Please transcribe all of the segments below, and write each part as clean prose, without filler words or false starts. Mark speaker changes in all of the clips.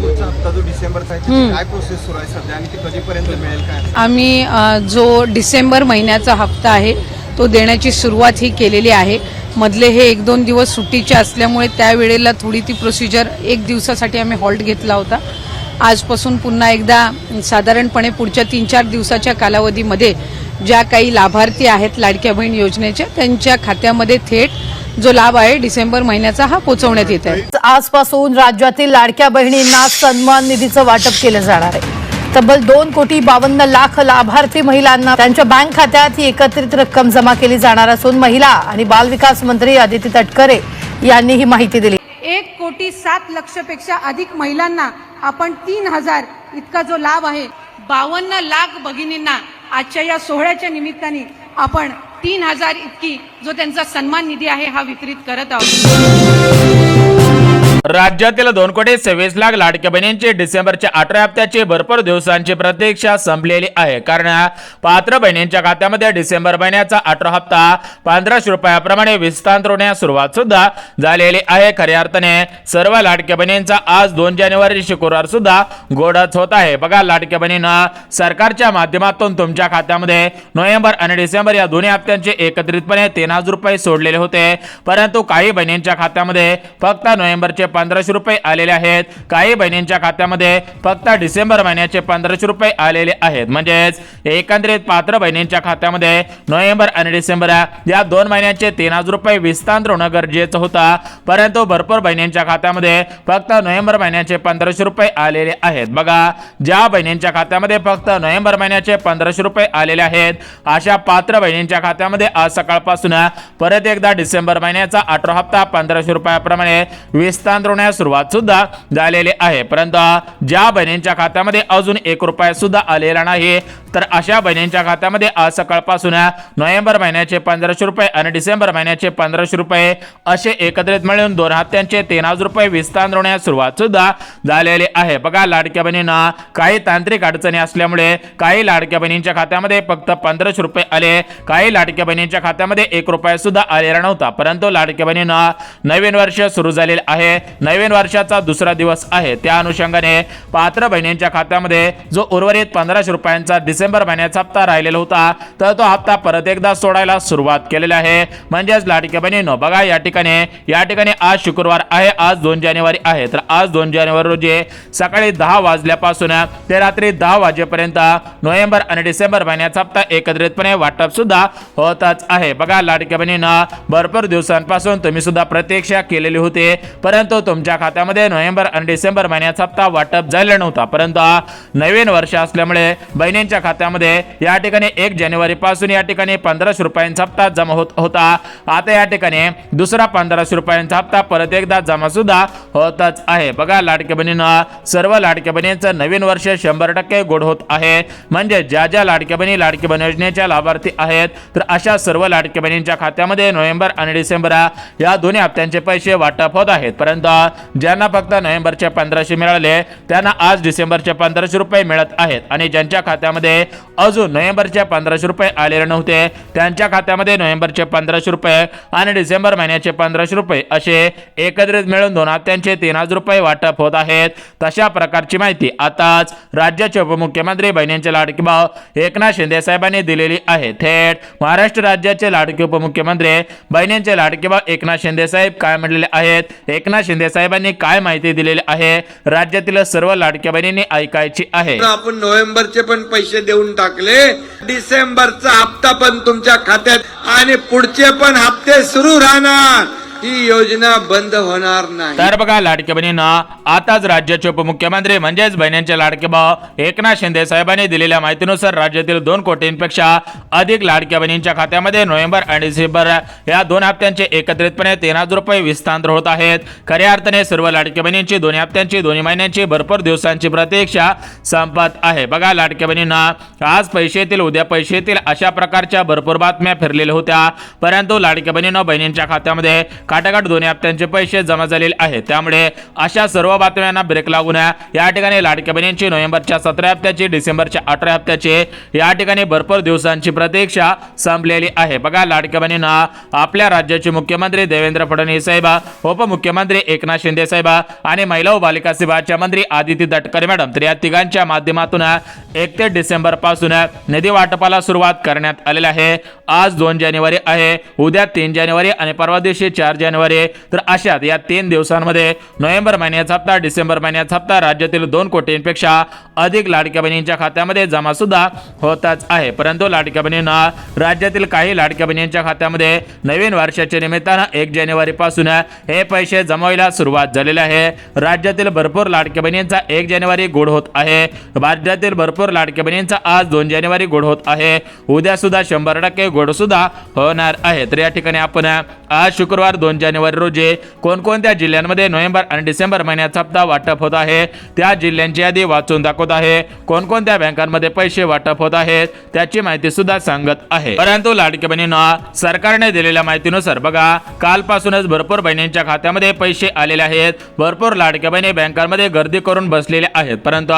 Speaker 1: पुढचा हप्ता जो डिसेंबरचा आहे त्याची काय प्रोसेस सुरू आहे सध्या आणि ते कधीपर्यंत मिळेल काय?
Speaker 2: आम्ही जो डिसेंबर महिन्याचा हप्ता आहे तो देण्याची सुरुवात ही केलेली आहे. मधले हे 1-2 दिवस सुट्टीचे असल्यामुळे त्यावेळेला थोडी ती प्रोसिजर 1 दिवसासाठी आम्ही हॉल्ट घेतला होता. आजपासून पुन्हा एकदा साधारणपणे पुढच्या 3-4 दिवसाच्या कालावधीमध्ये ज्या काही लाभार्थी आहेत लाडक्या बहीण योजनेच्या त्यांच्या खात्यामध्ये थेट जो लाभ आहे डिसेंबर महिन्याचा हा पोहोचवण्यात येत आहे.
Speaker 3: आजपासून राज्यातील लाडक्या बहिणींना सन्मान निधीचं वाटप केलं जाणार आहे. तब्बल 2,52,00,000 लाभार्थी महिलांना त्यांच्या बँक खात्यात ही एकत्रित रक्कम जमा केली जाणार असून महिला आणि बालविकास मंत्री अदिती तटकरे यांनी ही माहिती दिली.
Speaker 2: 1,07,00,000 पेक्षा अधिक महिलांना आपण 3,000 इतका जो लाभ आहे 52 लाख भगिनींना आजच्या या सोहळ्याच्या निमित्ताने आपण 3,000 इतकी जो त्यांचा सन्मान निधी आहे हा वितरित करत आहोत.
Speaker 4: राज्यातील 2,26,00,000 लाडक्या बहिणींची डिसेंबरच्या 18 हप्त्याची भरपूर दिवसांची प्रतीक्षा संपलेली आहे. कारण पात्र बहिणींच्या खात्यामध्ये डिसेंबर महिन्याचा 18 हप्ता 1500 रुपयाप्रमाणे विस्तार होण्यास सुरुवात सुद्धा झालेली आहे. खऱ्या अर्थाने सर्व लाडक्या बहिणींचा आज 2 जानेवारी शुक्रवार सुद्धा गोडच होत आहे. बघा लाडक्या बहिणींना सरकारच्या माध्यमातून तुमच्या खात्यामध्ये नोव्हेंबर आणि डिसेंबर या दोन्ही हप्त्यांचे एकत्रितपणे 3,000 रुपये सोडलेले होते. परंतु काही बहिणींच्या खात्यामध्ये फक्त नोव्हेंबरचे 1500 रुपये आलेले आहेत. काही बहिणींच्या खात्यामध्ये फक्त डिसेंबर महिन्याचे 1500 रुपये आलेले आहेत. म्हणजेच एकंदरीत पात्र बहिणींच्या खात्यामध्ये नोव्हेंबर आणि डिसेंबर या 2 महिन्यांचे 3,000 रुपये विस्तार होणं गरजेचं होतं. परंतु भरपूर बहिणींच्या खात्यामध्ये फक्त नोव्हेंबर महिन्याचे 1500 रुपये आलेले आहेत. बघा ज्या बहिणींच्या खात्यामध्ये फक्त नोव्हेंबर महिन्याचे 1500 रुपये आलेले आहेत अशा पात्र बहिणींच्या खात्यामध्ये आज सकाळपासून परत एकदा डिसेंबर महिन्याचा 18 हप्ता 1500 रुपयाप्रमाणे विस्तार होण्यास सुरुवात सुद्धा झालेली आहे. परंतु ज्या बहिणींच्या खात्यामध्ये अजून 1 रुपया सुद्धा आलेला नाही तर अशा बहिणींच्या खात्यामध्ये आज सकाळपासून नोव्हेंबर महिन्याचे 1500 रुपये आणि डिसेंबर महिन्याचे 1500 रुपये असे एकत्रित मिळून 2 हप्त्यांचे 3,000 रुपये विस्तार होण्यास सुरुवात सुद्धा झालेली आहे. बघा लाडक्या बहिणींना काही तांत्रिक अडचणी असल्यामुळे काही लाडक्या बहिणींच्या खात्यामध्ये फक्त 1500 रुपये आले. काही लाडक्या बहिणींच्या खात्यामध्ये 1 रुपया सुद्धा आलेला नव्हता. परंतु लाडक्या बहिणींना नवीन वर्ष सुरू झालेले आहे. नवीन वर्षाचा दुसरा दिवस आहे. त्या अनुषंगाने पात्र बहिणींच्या खात्यामध्ये जो उर्वरित 1500 रुपयांचा डिसेंबर महिन्याचा हप्ता राहिलेला होता तर तो हप्ता परत एकदा सोडायला सुरुवात केलेली आहे. म्हणजेच लाडक्या बहिणींनो बघा या ठिकाणी आज शुक्रवार आहे. आज 2 जानेवारी आहे. तर आज 2 जानेवारी रोजी सकाळी 10 वाजल्यापासून ते रात्री 10 वाजेपर्यंत नोव्हेंबर आणि डिसेंबर महिन्याचा हप्ता एकत्रितपणे वाटप सुद्धा होतच आहे. बघा लाडक्या बहिणींना भरपूर दिवसांपासून तुम्ही सुद्धा प्रतीक्षा केलेली होती. परंतु तुमच्या खात्यामध्ये नोव्हेंबर आणि डिसेंबर महिन्याचा हप्ता वाटप झालेला नव्हता. परंतु नवीन वर्ष असल्यामुळे बहिणींच्या खात्यामध्ये या ठिकाणी 1 जानेवारी पासून या ठिकाणी 1500 रुपयांचा हप्ता जमा होत होता. आता या ठिकाणी दुसरा 1500 रुपयांचा हप्ता परत एकदा जमा सुद्धा होतच आहे. बघा लाडक्या बहिणींना सर्व लाडक्या बहिणींचं नवीन वर्ष 100% गोड होत आहे. म्हणजे ज्या लाडक्या बहिणी लाडकी बहीण योजनेच्या लाभार्थी आहेत तर अशा सर्व लाडक्या बहिणींच्या खात्यामध्ये नोव्हेंबर आणि डिसेंबर या दोन्ही हप्त्यांचे पैसे वाटप होत आहेत. परंतु ज्यांना फक्त नोव्हेंबरचे 1500 मिळाले त्यांना आज डिसेंबरचे 1500 रुपये मिळत आहेत. आणि ज्यांच्या खात्यामध्ये अजून नोव्हेंबरचे 1500 रुपये आलेले नव्हते त्यांच्या खात्यामध्ये नोव्हेंबरचे 1500 रुपये आणि डिसेंबर महिन्याचे 1500 रुपये असे एकत्रित मिळून 2 हप्त्यांचे 3,000 रुपये वाटप होत आहेत. तशा प्रकारची माहिती आताच राज्याचे उपमुख्यमंत्री बहिणींचे लाडके भाऊ एकनाथ शिंदे साहेबांनी दिलेली आहे. थेट महाराष्ट्र राज्याचे लाडके उपमुख्यमंत्री बहिणींचे लाडके भाऊ एकनाथ शिंदे साहेब काय म्हणलेले आहेत. एकनाथ शिंदे साहेबांनी काय माहिती दिलेली आहे राज्यातील सर्व लाडक्या बहिणींनी ऐकायची आहे.
Speaker 5: आपण नोव्हेंबरचे पण पैसे देऊन टाकले, डिसेंबरचा हप्ता पण तुमच्या खात्यात आणि पुढचे पण हप्ते सुरू राहणार. ही योजना बंद होणार नाही.
Speaker 4: तर बघा लाडक्या बहिणींना आताच राज्याचे उपमुख्यमंत्री म्हणजेच बहिणींचे लाडके भाऊ एकनाथ शिंदे साहेबांनी दिलेल्या माहितीनुसार राज्यातील 2 कोटींपेक्षा अधिक लाडक्या बहिणींच्या खात्यामध्ये नोव्हेंबर आणि डिसेंबर या 2 हप्त्यांचे एकत्रितपणे 3,000 रुपये विस्तार होत आहेत. खऱ्या अर्थाने सर्व लाडक्या बहिणींची 2 हप्त्यांची 2 महिन्यांची भरपूर दिवसांची प्रतीक्षा संपत आहे. बघा लाडक्या बहिणींना आज पैसे येतील उद्या पैसे येतील अशा प्रकारच्या भरपूर बातम्या फिरलेल्या होत्या. परंतु लाडक्या बहिणींना बहिणींच्या खात्यामध्ये खाटाखाट दोन्ही हप्त्यांचे पैसे जमा झालेले आहेत। त्यामुळे अशा सर्व बातम्यांना ब्रेक लागून या ठिकाणी लाडक्या बहिणींची नोव्हेंबरच्या 17 हप्त्याची, डिसेंबरच्या 18 हप्त्याचे या ठिकाणी भरपूर दिवसांची प्रतीक्षा संपलेली आहे। बघा, लाडक्या बहिणींना आपल्या राज्याचे मुख्यमंत्री देवेंद्र फडणवीस साहेब, उपमुख्यमंत्री एकनाथ शिंदे साहेब आणि महिला व बालिका विभागाच्या मंत्री आदिती तटकरे मॅडम, तर या तिघांच्या माध्यमातून 1 ते डिसेंबर पासून निधी वाटपाला सुरुवात करण्यात आलेली आहे। आज 2 जानेवारी आहे, उद्या 3 जानेवारी आणि परवा दिवशी 4 जानेवारी। तर अशात या 3 दिवसांमध्ये नोव्हेंबर महिन्याचा हप्ता, डिसेंबर महिन्याचा हप्ता राज्यातील 2 कोटींपेक्षा अधिक लाडक्या बहिणींच्या खात्यामध्ये जमा सुद्धा होताच आहे। परंतु लाडक्या बहिणींना राज्यातील काही लाडक्या बहिणींच्या खात्यामध्ये नवीन वर्षाच्या निमित्तानं 1 जानेवारी पासून हे पैसे जमावायला सुरुवात झालेली आहे। राज्यातील भरपूर लाडक्या बहिणींचा 1 जानेवारी गोड होत आहे। राज्यातील भरपूर लाडक्या बहिणींचा आज 2 जानेवारी गोड होत आहे। उद्या सुद्धा 100% गोड सुद्धा होणार आहे। तर या ठिकाणी आपण आज शुक्रवार 2 जानेवारी रोजी कोणकोणत्या जिल्ह्यांमध्ये नोव्हेंबर आणि डिसेंबर महिन्याचा हप्ता वाटप होत आहे त्या जिल्ह्यांची यादी वाचून दाखवत आहे। कोणकोणत्या बँकांमध्ये पैसे वाटप होत आहेत त्याची माहिती सुद्धा सांगत आहे। परंतु लाडक्या बहिणींना सरकारने दिलेल्या माहितीनुसार बघा, कालपासूनच भरपूर बहिणींच्या खात्यामध्ये पैसे आलेले आहेत। भरपूर लाडक्या बहिणी बँकांमध्ये गर्दी करून बसलेल्या आहेत। परंतु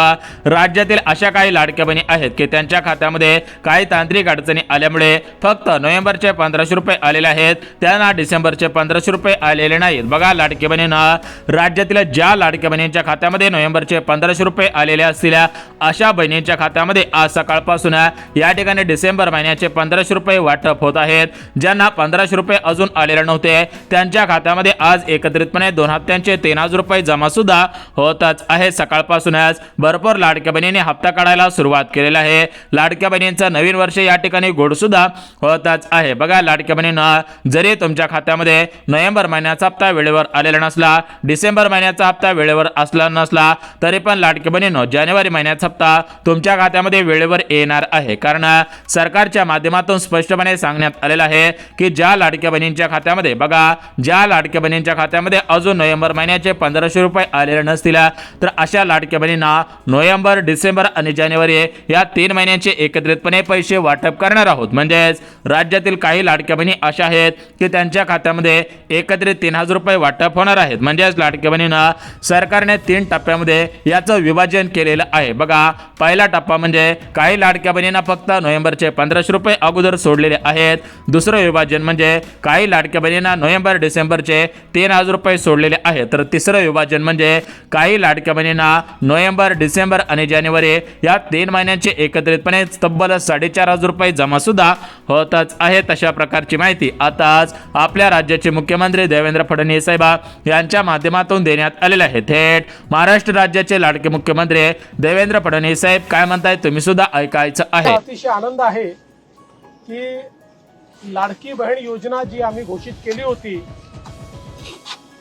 Speaker 4: राज्यातील अशा काही लाडक्या बहिणी आहेत की त्यांच्या खात्यामध्ये काही तांत्रिक अडचणी आल्यामुळे फक्त नोव्हेंबरचे 1500 रुपये आलेले आहेत, त्यांना डिसेंबरचे 1500 रुपये आलेले नाहीत। बघा, लाडक्या बहिणींना राज्यातील ज्या लाडक्या बहिणींच्या खात्यामध्ये नोव्हेंबरचे 1500 रुपये आलेले असतील अशा बहिणींच्या खात्यामध्ये आज सकाळपासून या ठिकाणी डिसेंबर महिन्याचे 1500 रुपये वाटप होत आहेत। ज्यांना 1500 रुपये अजून आलेले नव्हते त्यांच्या खात्यामध्ये आज एकत्रितपणे 2 हप्त्यांचे 3000 रुपये जमा सुद्धा होतच आहे। सकाळपासूनच भरपूर लाडक्या बहिणींनी हप्ता काढायला सुरुवात केलेली आहे। लाडक्या बहिणींचं नवीन वर्ष या ठिकाणी गोड सुद्धा होतच आहे। बघा, लाडक्या बहिणींना जरी तुमच्या खात्यामध्ये नोव्हेंबर महिन्याचा हप्ता वेळेवर आलेला नसला, डिसेंबर महिन्याचा हप्ता वेळेवर असला नसला तरी पण लाडक्या बहिणींनो जानेवारी महिन्याचा हप्ता तुमच्या खात्यामध्ये वेळेवर येणार आहे। कारण सरकारच्या माध्यमातून स्पष्टपणे सांगण्यात आलेलं आहे की ज्या लाडक्या बहिणींच्या खात्यामध्ये बघा, ज्या लाडक्या बहिणींच्या खात्यामध्ये अजून नोव्हेंबर महिन्याचे 1500 रुपये आलेले नसतील तर अशा लाडक्या बहिणींना नोव्हेंबर, डिसेंबर आणि जानेवारी या 3 महिन्यांचे एकत्रितपणे पैसे वाटप करणार आहोत। म्हणजेच राज्यातील काही लाडक्या बहिणी अशा आहेत की त्यांच्या खात्यामध्ये एकत्रित 3000 रुपये वाटप होणार आहेत। म्हणजेच लाडक्या बहिणींना सरकारने 3 टप्प्यामध्ये याचं विभाजन केलेलं आहे। बघा, पहिला टप्पा म्हणजे काही लाडक्या बहिणींना फक्त नोव्हेंबरचे 1500 रुपये अगोदर सोडलेले आहेत। दुसरं विभाजन म्हणजे काही लाडक्या बहिणींना नोव्हेंबर, डिसेंबरचे 3000 रुपये सोडलेले आहेत। तर तिसरं विभाजन म्हणजे काही लाडक्या बहिणींना नोव्हेंबर, डिसेंबर आणि जानेवारी या 3 महिन्यांचे एकत्रितपणे तब्बल 4500 रुपये जमा सुद्धा होतच आहे। तशा प्रकारची माहिती आताच आपल्या राज्याचे मुख्यमंत्री देवेंद्र फडणवीस साहेब यांच्या माध्यमातून देण्यात आलेले आहे। थेट महाराष्ट्र राज्याचे लाडके मुख्यमंत्री देवेंद्र फडणवीस साहेब काय म्हणतायत तुम्ही सुद्धा ऐकायचं आहे।
Speaker 6: अतिशय आनंद आहे की लाडकी बहीण योजना जी आम्ही घोषित केली होती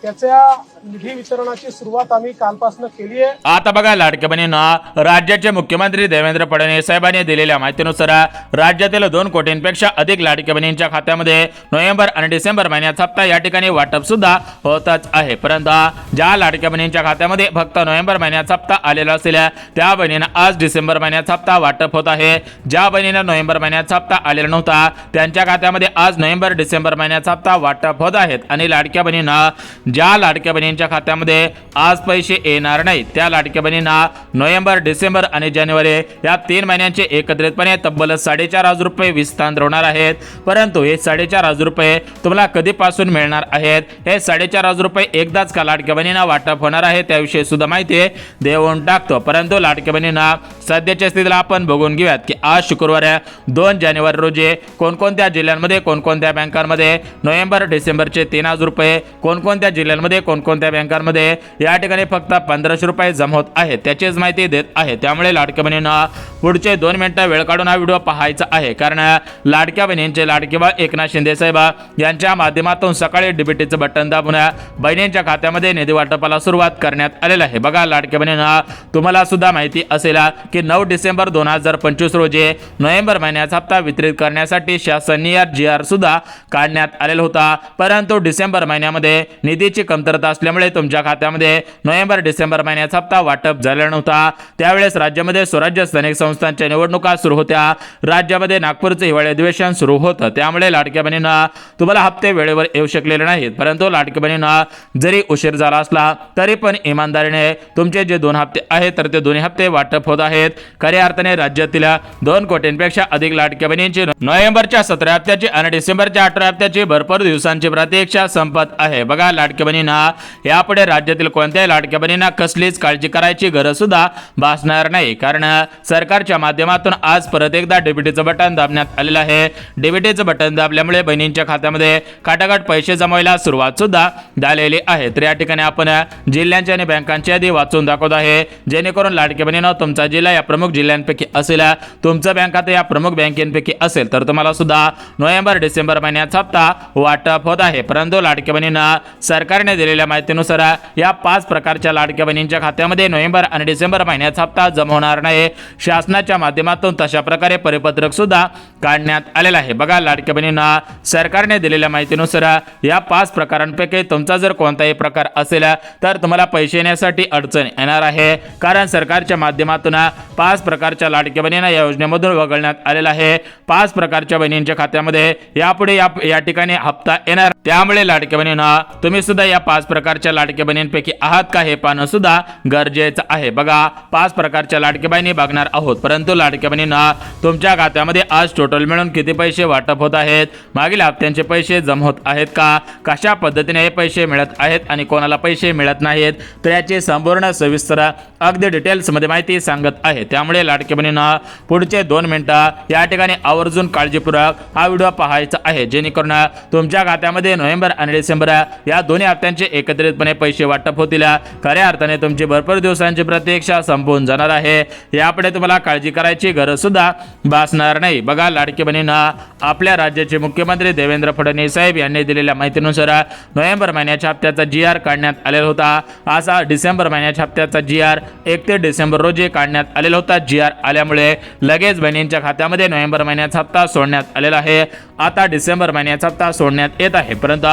Speaker 6: त्याच्या निधी वितरणाची सुरुवात आम्ही कालपासून केली आहे।
Speaker 4: आता बघा, लाडक्या बहिणींना राज्याचे मुख्यमंत्री देवेंद्र फडणवीस साहेबांनी दिलेल्या माहितीनुसार राज्यातील 2 कोटींपेक्षा अधिक लाडक्या बहिणींच्या खात्यामध्ये नोव्हेंबर आणि डिसेंबर महिन्याचा हप्ता या ठिकाणी वाटप सुद्धा होतच आहे। परंतु ज्या लाडक्या बहिणींच्या खात्यामध्ये फक्त नोव्हेंबर महिन्याचा हप्ता आलेला असेल त्या बहिणींना आज डिसेंबर महिन्याचा हप्ता वाटप होत आहे। ज्या बहिणींना नोव्हेंबर महिन्याचा हप्ता आलेला नव्हता त्यांच्या खात्यामध्ये आज नोव्हेंबर, डिसेंबर महिन्याचा हप्ता वाटप होत आहेत। आणि लाडक्या बहिणींना ज्या लाडक्या बहिणींच्या खात्यामध्ये आज पैसे येणार नाहीत त्या लाडक्या बहिणींना नोव्हेंबर, डिसेंबर आणि जानेवारी या 3 महिन्यांचे एकत्रितपणे तब्बल 4500 रुपये विस्तार आहेत। परंतु हे 4500 रुपये तुम्हाला कधीपासून मिळणार आहेत, हे 4500 रुपये एकदाच का लाडक्या बहिणींना वाटप होणार आहे त्याविषयी सुद्धा माहिती देऊन टाकतो। परंतु लाडक्या बहिणींना सध्याच्या स्थितीला आपण बघून घेऊयात की आज शुक्रवार 2 जानेवारी रोजी कोणकोणत्या जिल्ह्यांमध्ये, कोणकोणत्या बँकांमध्ये नोव्हेंबर, डिसेंबरचे 3000 रुपये, कोणकोणत्या जिल्ह्यांमध्ये, कोणकोणत्या बँकांमध्ये या ठिकाणी फक्त 1500 रुपये जमा होत आहेत त्याचीच माहिती देत आहे। त्यामुळे लाडक्या बहिणींना पुढचे 2 मिनिटं वेळ काढून हा व्हिडिओ पाहायचा आहे। कारण लाडक्या बहिणींचे लाडके बा एकनाथ शिंदे साहेब यांच्या माध्यमातून सकाळी डीबीटीचं बटन दाबून बहिणींच्या खात्यामध्ये निधी वाटपाला सुरुवात करण्यात आलेली आहे। बघा, लाडक्या बहिणींना तुम्हाला सुद्धा माहिती असेल की 9 डिसेंबर 2025 रोजी नोव्हेंबर महिन्याचा हप्ता वितरित करण्यासाठी शासनीय GR सुद्धा काढण्यात आलेला होता। परंतु डिसेंबर महिन्यामध्ये निधीची कमतरता असल्यामुळे असल्यामुळे तुमच्या खात्यामध्ये नोव्हेंबर डिसेंबर महिन्याचा हप्ता वाटप झालेला नव्हता। त्यावेळेस राज्यामध्ये स्वराज्य स्थानिक संस्थांच्या निवडणुका सुरू होत्या। राज्यामध्ये नागपूरचे हिवाळी अधिवेशन सुरू होतं, त्यामुळे लाडक्या बहिणींना तुम्हाला हप्ते वेळेवर येऊ शकलेले नाहीत। परंतु लाडक्या बहिणींना जरी उशीर झाला असला तरी पण इमानदारीने तुमचे जे 2 हप्ते आहेत तर ते दोन्ही हप्ते वाटप होत आहेत। खऱ्या अर्थाने राज्यातील 2 कोटींपेक्षा अधिक लाडक्या बहिणींची नोव्हेंबरच्या 17 हप्त्याची आणि डिसेंबरच्या 18 हप्त्याची भरपूर दिवसांची प्रतीक्षा संपत आहे। बघा लाडक्या बहिणींना यापुढे राज्यातील कोणत्याही लाडक्या बहिणींना कसलीच काळजी करायची गरज सुद्धा भासणार नाही, कारण सरकारच्या माध्यमातून आज परत एकदा डीबीटीचं बटन दाबण्यात आलेलं आहे। डीबीटीचं बटन दाबल्यामुळे बहिणींच्या खात्यामध्ये खटाखट पैसे जमवायला सुरुवात सुद्धा झालेली आहे। तर या ठिकाणी आपण जिल्ह्यांची आणि बँकांची यादी वाचून दाखवत आहे, जेणेकरून लाडक्या बहिणींनो तुमचा जिल्हा या प्रमुख जिल्ह्यांपैकी असेल, तुमचं बँक खाते या प्रमुख बँकेपैकी असेल तर तुम्हाला सुद्धा नोव्हेंबर डिसेंबर महिन्याचा हप्ता वाटप होत आहे। परंतु लाडक्या बहिणींना सरकारने दिलेल्या माहितीनुसार या 5 प्रकारच्या लाडक्या बहिणींच्या खात्यामध्ये नोव्हेंबर आणि डिसेंबर महिन्याचा हप्ता जमा होणार नाही। शासनाच्या माध्यमातून तशा प्रकारे परिपत्रक सुद्धा काढण्यात आलेलं आहे। बघा लाडक्या बहिणींना सरकारने दिलेल्या माहितीनुसार या 5 प्रकारांपैकी तुमचा जर कोणताही प्रकार असेल तर तुम्हाला पैसे येण्यासाठी अडचण येणार आहे, कारण सरकारच्या माध्यमातून 5 प्रकारच्या लाडक्या बहिणींना या योजनेमधून वगळण्यात आलेला आहे। 5 प्रकारच्या बहिणींच्या खात्यामध्ये यापुढे या ठिकाणी हप्ता येणार, त्यामुळे लाडक्या बहिणींना तुम्ही सुद्धा या 5 प्रकारच्या लाडक्या बहिणींपैकी आहात का हे पाहणं सुद्धा गरजेचं आहे। बघा 5 प्रकारच्या लाडक्या बहिणी बघणार आहोत, परंतु लाडक्या बहिणींना तुमच्या खात्यामध्ये आज टोटल मिळून किती पैसे वाटप होत आहेत, मागील हप्त्यांचे पैसे जमा होत आहेत का, कशा पद्धतीने हे पैसे मिळत आहेत आणि कोणाला पैसे मिळत नाहीत, तर याची संपूर्ण सविस्तर अगदी डिटेल्स मध्ये माहिती सांगत आहे। त्यामुळे लाडक्या बहिणींना पुढचे 2 मिनिटं या ठिकाणी आवर्जून काळजीपूर्वक हा व्हिडिओ पाहायचा आहे, जेणेकरून तुमच्या खात्यामध्ये नोव्हेंबर आणि डिसेंबर या दोन्ही हप्त्यांचे एकत्रितपणे पैसे वाटप होतील। खऱ्या अर्थाने तुमची भरपूर दिवसांची प्रतीक्षा संपून जाणार आहे, यापुढे तुम्हाला काळजी करायची गरज सुद्धा भासणार नाही। बघा लाडकी बहिणींना आपल्या राज्याचे मुख्यमंत्री देवेंद्र फडणवीस साहेब यांनी दिलेल्या माहितीनुसार नोव्हेंबर महिन्याच्या हप्त्याचा GR काढण्यात आलेला होता। असा डिसेंबर महिन्याच्या हप्त्याचा GR 1 डिसेंबर रोजी काढण्यात आलेला होता। GR आल्यामुळे लगेच बहिणींच्या खात्यामध्ये नोव्हेंबर महिन्याचा हप्ता सोडण्यात आलेला आहे। आता डिसेंबर महिन्याचा हप्ता सोडण्यात येत आहे, परंतु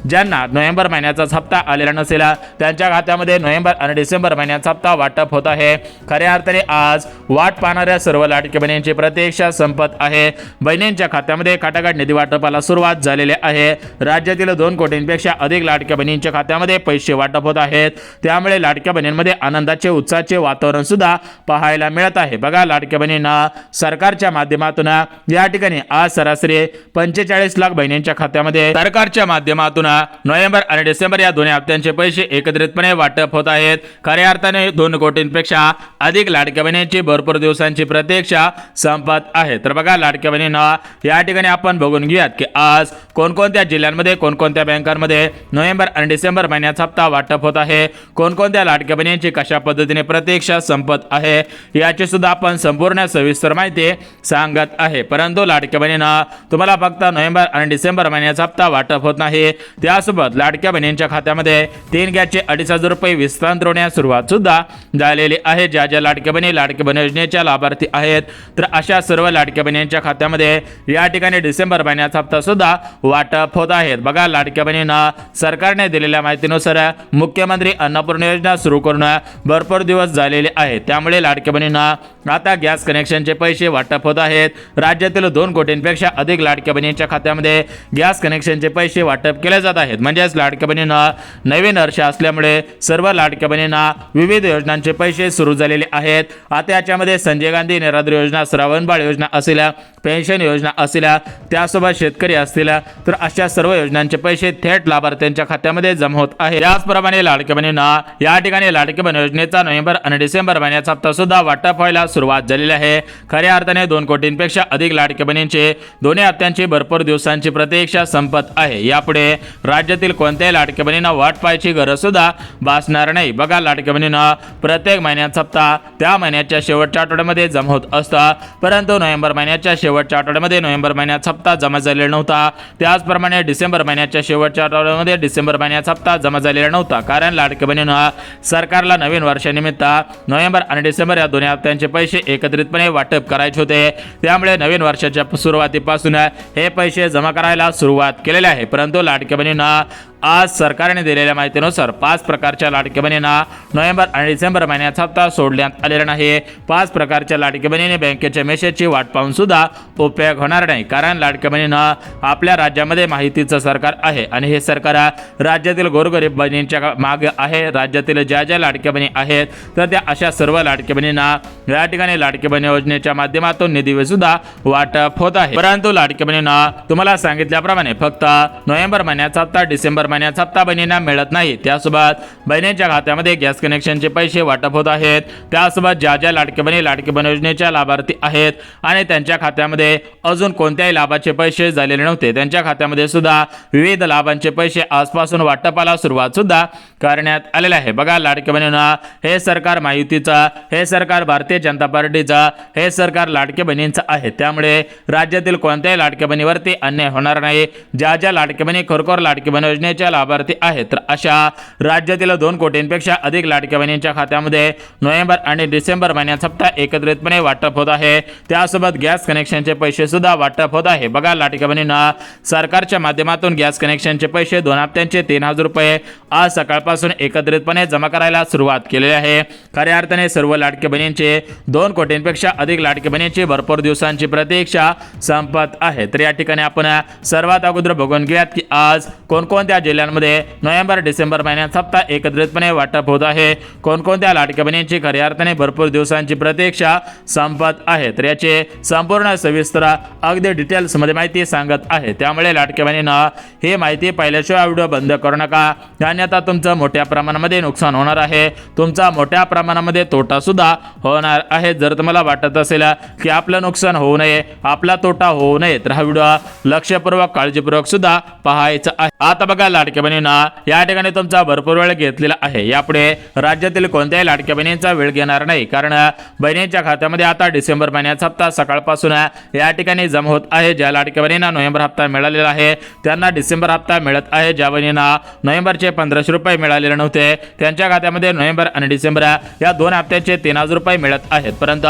Speaker 4: ज्यांना नोव्हेंबर महिन्याचा हप्ता आलेला नसेल त्यांच्या खात्यामध्ये नोव्हेंबर आणि डिसेंबर महिन्याचा हप्ता वाटप होत आहे। खऱ्या अर्थाने आज वाट पाहणाऱ्या सर्व लाडकी बहिणींची प्रतीक्षा संपत आहे। बहिणींच्या खात्यामध्ये खटाखट निधी वाटपाला सुरुवात झालेली आहे। राज्यातील 2 कोटींपेक्षा अधिक लाडक्या बहिणींच्या खात्यामध्ये पैसे वाटप होत आहेत, त्यामुळे लाडक्या बहिणींमध्ये आनंदाचे उत्साहाचे वातावरण सुद्धा पाहायला मिळत आहे। बघा लाडक्या बहिणींना सरकारच्या माध्यमातून या ठिकाणी आज सरासरी 45 लाख बहिणींच्या खात्यामध्ये सरकारच्या माध्यमातून नोव्हेंबर आणि डिसेंबर या दोन्ही हप्त्यांचे पैसे एकत्रितपणे वाटप होत आहेत। खऱ्या अर्थाने 2 कोटींपेक्षा अधिक लाडक्या बहिणींची भरपूर दिवसांची प्रतीक्षा संपत आहे। तर बघा लाडक्या बहिणींना या ठिकाणी आपण बघून घेऊयात की आज कोणकोणत्या जिल्ह्यांमध्ये कोणकोणत्या बँकांमध्ये नोव्हेंबर आणि डिसेंबर महिन्याचा हप्ता वाटप होत आहे, कोणकोणत्या लाडक्या बहिणींची कशा पद्धतीने प्रतीक्षा संपत आहे, याची सुद्धा आपण संपूर्ण सविस्तर माहिती सांगत आहे। परंतु लाडक्या बहिणींना तुम्हाला फक्त नोव्हेंबर आणि डिसेंबर महिन्याचा हप्ता वाटप होत नाही, त्यासोबत लाडक्या बहिणींच्या खात्यामध्ये 3 गॅसचे 2,500 रुपये विस्तांतर होण्यास सुरुवात सुद्धा झालेली आहे। ज्या ज्या लाडक्या बहिणी लाडकी बहीण योजनेच्या लाभार्थी आहेत तर अशा सर्व लाडक्या बहिणींच्या खात्यामध्ये या ठिकाणी डिसेंबर महिन्याचा हप्ता सुद्धा वाटप होत आहेत। बघा लाडक्या बहिणींना सरकारने दिलेल्या माहितीनुसार मुख्यमंत्री अन्नपूर्णा योजना सुरू करून भरपूर दिवस झालेले आहेत, त्यामुळे लाडक्या बहिणींना आता गॅस कनेक्शनचे पैसे वाटप होत आहेत। राज्यातील 2 कोटींपेक्षा अधिक लाडक्या बहिणींच्या खात्यामध्ये गॅस कनेक्शनचे पैसे वाटप केले जात आहेत। म्हणजेच लाडक्या बहिणींना नवीन वर्ष असल्यामुळे सर्व लाडक्या बहिणींना विविध योजनांचे पैसे सुरू झालेले आहेत। आता याच्यामध्ये संजय गांधी निराधार योजना, श्रावणबाळ योजना असेल, पेन्शन योजना असेल, त्यासोबत शेतकरी असतील, तर अशा सर्व योजनांचे पैसे थेट लाभार्थ्यांच्या खात्यामध्ये जमा होत आहेत। त्याचप्रमाणे लाडक्या बहिणींना या ठिकाणी लाडकी बहीण योजनेचा नोव्हेंबर आणि डिसेंबर महिन्याचा हप्ता सुद्धा वाटप व्हायला सुरुवात झालेली आहे। खऱ्या अर्थाने 2 कोटींपेक्षा अधिक लाडक्या बहिणींचे दोन्ही हप्त्यांची भरपूर दिवसांची प्रतीक्षा संपत आहे। यापुढे राज्यातील कोणत्याही लाडक्या बहिणींना वाट पाहायची गरज सुद्धा भासणार नाही। बघा लाडक्या बहिणींना प्रत्येक महिन्याचा हप्ता त्या महिन्याच्या शेवटच्या आठवड्यामध्ये जमा होत असता, परंतु नोव्हेंबर महिन्याच्या शेवटच्या आठवड्यामध्ये नोव्हेंबर महिन्याचा हप्ता जमा झालेला नव्हता। त्याचप्रमाणे डिसेंबर महिन्याच्या शेवटच्या आठवड्यामध्ये डिसेंबर महिन्याचा हप्ता जमा झालेला नव्हता, कारण लाडक्या बहिणींना सरकारला नवीन वर्षानिमित्त नोव्हेंबर आणि डिसेंबर या दोन्ही हप्त्यांचे पैसे एकत्रितपणे वाटप करायचे होते, त्यामुळे नवीन वर्षाच्या सुरुवातीपासून हे पैसे जमा करायला सुरुवात केलेली आहे। परंतु लाडक्या बहिणींना आज सरकारने दिलेल्या माहितीनुसार 5 प्रकारच्या लाडक्या बहिणींना नोव्हेंबर आणि डिसेंबर महिन्याचा हप्ता सोडण्यात आलेला नाही. 5 प्रकारच्या लाडक्या बहिणीने बँकेच्या मेसेजची वाट पाहून सुद्धा उपयोग होणार नाही, कारण लाडक्या बहिणींना आपल्या राज्यामध्ये माहितीचं सरकार आहे आणि हे सरकार राज्यातील गोरगरीब बहिणींच्या मागे आहे. राज्यातील ज्या ज्या लाडक्या बहिणी आहेत तर त्या अशा सर्व लाडक्या बहिणींना या ठिकाणी लाडकी बहीण योजनेच्या माध्यमातून निधी सुद्धा वाटप होत आहे. परंतु लाडक्या बहिणींना तुम्हाला सांगितल्याप्रमाणे फक्त नोव्हेंबर महिन्याचा हप्ता, डिसेंबर महिन्याचा हप्ता बहिणींना मिळत नाही. त्यासोबत बहिणींच्या खात्यामध्ये गॅस कनेक्शनचे पैसे वाटप होत आहेत. त्यासोबत ज्या ज्या लाडकी बहीण योजनेच्या लाभार्थी आहेत आणि त्यांच्या खात्यामध्ये अजून कोणत्याही लाभाचे पैसे झालेले नव्हते, त्यांच्या खात्यामध्ये सुद्धा विविध लाभांचे पैसे आजपासून वाटपाला सुरुवात सुद्धा करण्यात आलेले आहे. बघा लाडक्या बहिणींना हे सरकार महायुतीचं, हे सरकार भारतीय जनता पार्टीचं, हे सरकार लाडक्या बहिणींचं आहे. त्यामुळे राज्यातील कोणत्याही लाडक्या बहिणीवरती अन्याय होणार नाही. ज्या ज्या लाडक्या बहिणी खरोखर लाडकी बहीण योजनेच्या लाभार्थी आहेत तर अशा राज्यातील 2 कोटींपेक्षा अधिक लाडक्या बहिणींच्या खात्यामध्ये नोव्हेंबर आणि डिसेंबर महिन्याचा हप्ता एकत्रितपणे वाटप होत आहे. त्यासोबत गॅस कनेक्शनचे पैसे सुद्धा वाटप होत आहे. बघा लाडक्या बहिणींना सरकारच्या माध्यमातून गॅस कनेक्शनचे पैसे 2 हप्त्यांचे 3,000 रुपये आज सकाळपासून एकत्रितपणे जमा करायला सुरुवात केलेली आहे. खऱ्या अर्थाने सर्व लाडक्या बहिणींचे 2 कोटींपेक्षा अधिक लाडक्या बहिणींची भरपूर दिवसांची प्रतीक्षा संपत आहे. तर या ठिकाणी आपण सर्वात अगोदर बघून घेऊयात की आज कोणकोणत्या जिल्ह्यांमध्ये नोव्हेंबर डिसेंबर महिन्याचा हप्ता एकत्रितपणे वाटप होत आहे, कोणकोणत्या लाडक्या बहिणींची खऱ्या अर्थाने भरपूर दिवसांची प्रतीक्षा संपत आहे. तर याचे संपूर्ण सविस्तर अगदी डिटेल्स मध्ये माहिती सांगत आहे. त्यामुळे लाडक्या बहिणींना ही माहिती पाहिल्याशिवाय व्हिडिओ बंद करू नका, अन्यथा तुमचं मोठ्या प्रमाणामध्ये नुकसान होणार आहे, तुमचा मोठ्या प्रमाणामध्ये तोटा सुद्धा होणार आहे. जर तुम्हाला वाटत असेल की आपलं नुकसान होऊ नये, आपला तोटा होऊ नये, तर हा व्हिडिओ लक्षपूर्वक काळजीपूर्वक सुद्धा पाहायचा आहे. आता बघा लाडक्या बहिणींना या ठिकाणी तुमचा भरपूर वेळ घेतलेला आहे. यापुढे राज्यातील कोणत्याही लाडक्या बहिणींचा वेळ घेणार नाही, कारण बहिणींच्या खात्यामध्ये आता डिसेंबर महिन्याचा हप्ता सकाळपासून या ठिकाणी जमा होत आहे. ज्या लाडक्या बहिणींना नोव्हेंबर हप्ता मिळालेला आहे त्यांना डिसेंबर हप्ता मिळत आहे. ज्या बहिणींना नोव्हेंबरचे 1,500 रुपये मिळालेले नव्हते त्यांच्या खात्यामध्ये नोव्हेंबर आणि डिसेंबर या 2 हप्त्याचे 3,000 रुपये मिळत आहेत. परंतु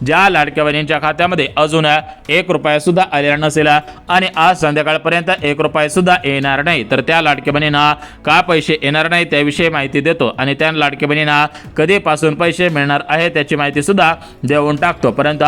Speaker 4: ज्या लाडक्या बहिणींच्या खात्यामध्ये अजून 1 रुपया सुद्धा आलेला नसेल आणि आज संध्याकाळपर्यंत 1 रुपया सुद्धा येणार नाही, तर त्या लाडक्या बहिणींना का पैसे येणार नाही त्याविषयी माहिती देतो आणि त्या लाडक्या बहिणींना कधीपासून पैसे मिळणार आहे त्याची माहिती सुद्धा देऊन टाकतो. परंतु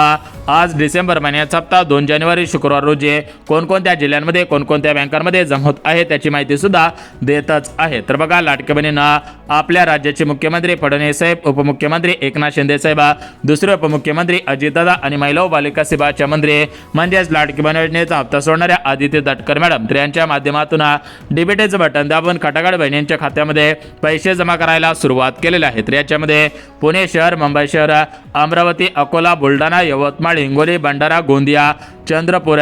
Speaker 4: आज डिसेंबर महिन्याचा हप्ता 2 जानेवारी शुक्रवार रोजी कोणकोणत्या जिल्ह्यांमध्ये कोणकोणत्या बँकांमध्ये जमा होत आहे त्याची माहिती सुद्धा देतच आहे. तर बघा लाडक्या बहिणींना आपल्या राज्याचे मुख्यमंत्री फडणवीस साहेब, उपमुख्यमंत्री एकनाथ शिंदे साहेब, दुसरे उपमुख्यमंत्री अजितदादा आणि महिला व बालिका सेवाच्या मंत्री म्हणजेच लाडकी बहीण योजनेचा हप्ता सोडणाऱ्या आदित्य तटकर मॅडम तर यांच्या माध्यमातून डीबीटीचं बटन दाबून खटाखट बहिणींच्या खात्यामध्ये पैसे जमा करायला सुरुवात केलेली आहे. तर याच्यामध्ये पुणे शहर, मुंबई शहर, अमरावती, अकोला, बुलढाणा, यवतमाळ, हिंगोली, भंडारा, गोंदिया, चंद्रपूर,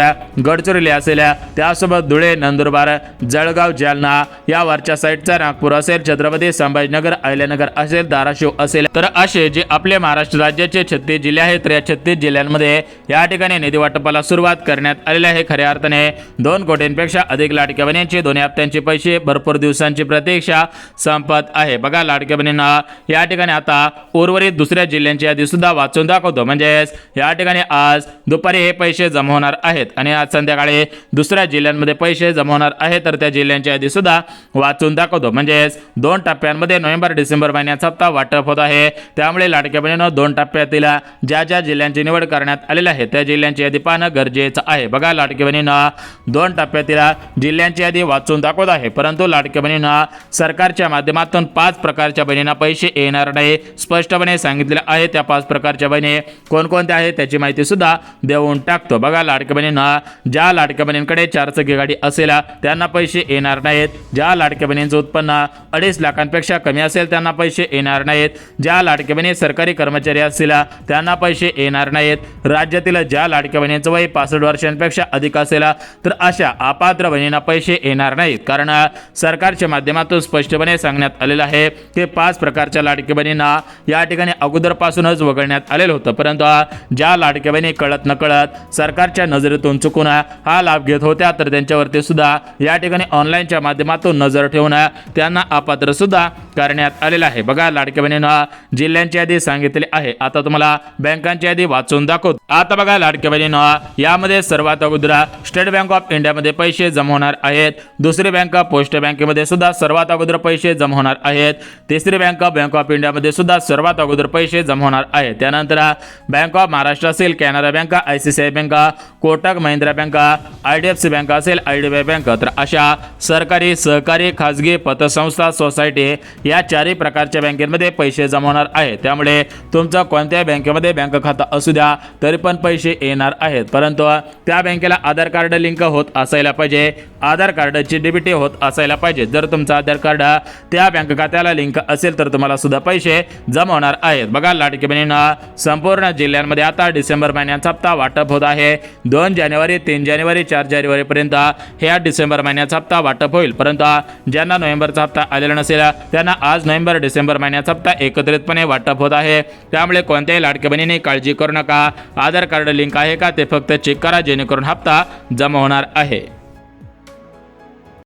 Speaker 4: गडचिरोली असेल, त्यासोबत धुळे, नंदुरबार, जळगाव, जालना या वरच्या साईडचा, नागपूर असेल, छत्रपती संभाजीनगर, अहिल्यानगर असेल, धाराशिव असेल, तर असे जे आपले महाराष्ट्र राज्याचे 36 जिल्हे आहेत तर या 36 जिल्ह्यांमध्ये या ठिकाणी निधी वाटपाला सुरुवात करण्यात आलेली आहे. खऱ्या अर्थाने 2 कोटींपेक्षा अधिक लाडक्या बहिणींची 2 हप्त्यांचे पैसे भरपूर दिवसांची प्रतीक्षा संपत आहे. बघा लाडक्या बहिणींना या ठिकाणी आता उर्वरित दुसऱ्या जिल्ह्यांची यादी सुद्धा वाचून दाखवतो. म्हणजेच या ठिकाणी आज दुपारी हे पैसे जमा होणार आहेत आणि आज संध्याकाळी दुसऱ्या जिल्ह्यांमध्ये पैसे जमा होणार आहेत, तर त्या जिल्ह्यांची यादी सुद्धा वाचून दाखवतो. म्हणजेच 2 टप्प्यांमध्ये नोव्हेंबर डिसेंबर महिन्याचा हप्ता वाटप होत आहे. त्यामुळे लाडक्या बहिणींनो 2 टप्प्यातील ज्या ज्या जिल्ह्यांची निवड करण्यात आलेली आहे त्या जिल्ह्यांची यादी पाहणं गरजेचं आहे. बघा लाडक्या बहिणींना 2 टप्प्यातील जिल्ह्यांची यादी वाचून दाखवत आहे, परंतु लाडक्या बहिणींना सरकारच्या माध्यमातून 5 प्रकारच्या बहिणींना पैसे येणार नाही स्पष्टपणे सांगितलेलं आहे. त्या 5 प्रकारच्या बहिणी कोणकोणत्या आहेत त्याची माहिती सुद्धा देऊन टाकतो. बघा लाडक्या बहिणींना ज्या लाडक्या बहिणींकडे 4 चाकी गाडी असेल त्यांना पैसे येणार नाहीत. ज्या लाडक्या बहिणींचं उत्पन्न 2.5 लाखांपेक्षा कमी असेल त्यांना पैसे येणार नाहीत. ज्या लाडक्या बहिणी सरकारी कर्मचारी असतील त्यांना पैसे येणार नाहीत. राज्यातील ज्या लाडक्या बहिणींचं वय 65 वर्षांपेक्षा अधिक असेल तर अशा अपात्र बहिणींना पैसे येणार नाहीत, कारण सरकारच्या माध्यमातून स्पष्टपणे सांगण्यात आलेलं आहे की 5 प्रकारच्या लाडक्या बहिणींना या ठिकाणी अगोदरपासूनच वगळण्यात आलेलं होतं. परंतु ज्या लाडक्या बहिणी कळत नकळत सरकार सरकारच्या नजरेतून चुकून हा लाभ घेत होत्या तर त्यांच्यावरती सुद्धा या ठिकाणी ऑनलाईनच्या माध्यमातून नजर ठेवून त्यांना अपात्र सुद्धा करण्यात आलेलं आहे। बघा लाडक्या बहिणींना जिल्ह्यांची यादी सांगितलेली आहे। आता तुम्हाला बँकांची यादी वाचून दाखवतो। आता बघा लाडक्या बहिणींना यामध्ये सर्वात अगोदर स्टेट बँक ऑफ इंडियामध्ये पैसे जमा होणार आहेत। दुसरी बँक पोस्ट बँकेमध्ये सुद्धा सर्वात अगोदर पैसे जमा होणार आहेत। तिसरी बँक बँक ऑफ इंडियामध्ये सुद्धा सर्वात अगोदर पैसे जमा होणार आहेत। त्यानंतर बँक ऑफ महाराष्ट्र असेल, Canara bank, ICICI bank, Kotak Mahindra bank, IDFC bank असेल, IDBI बँक, तर अशा सरकारी, सहकारी, खाजगी, पतसंस्था, सोसायटी या चारही प्रकारच्या बँकेमध्ये पैसे जमा होणार आहेत। त्यामुळे तुमचं कोणत्याही बँकेमध्ये बँक खातं असू द्या तरी पण पैसे येणार आहेत, परंतु त्या बँकेला आधार कार्ड लिंक होत असायला पाहिजे, आधार कार्डाची DBT होत असायला पाहिजे। जर तुमचं आधार कार्ड त्या बँक खात्याला लिंक असेल तर तुम्हाला सुद्धा पैसे जमा होणार आहेत। बघा लाडकी बहिणींना संपूर्ण जिल्ह्यांमध्ये आता डिसेंबर महिन्याचा हप्ता वाटप होत आहे। 2 जानेवारी, 3 जानेवारी, 4 जानेवारी पर्यंत ह्या डिसेंबर महिन्याचा हप्ता वाटप होईल, परंतु ज्यांना नोव्हेंबरचा हप्ता आलेला नसेल त्यांना आज नोव्हेंबर डिसेंबर महिन्याचा हप्ता एकत्रितपणे वाटप होत आहे। त्यामुळे कोणत्याही लाडक्या बहिणीने काळजी करू नका। आधार कार्ड लिंक आहे का ते फक्त चेक करा, जेणेकरून हप्ता जमा होणार आहे।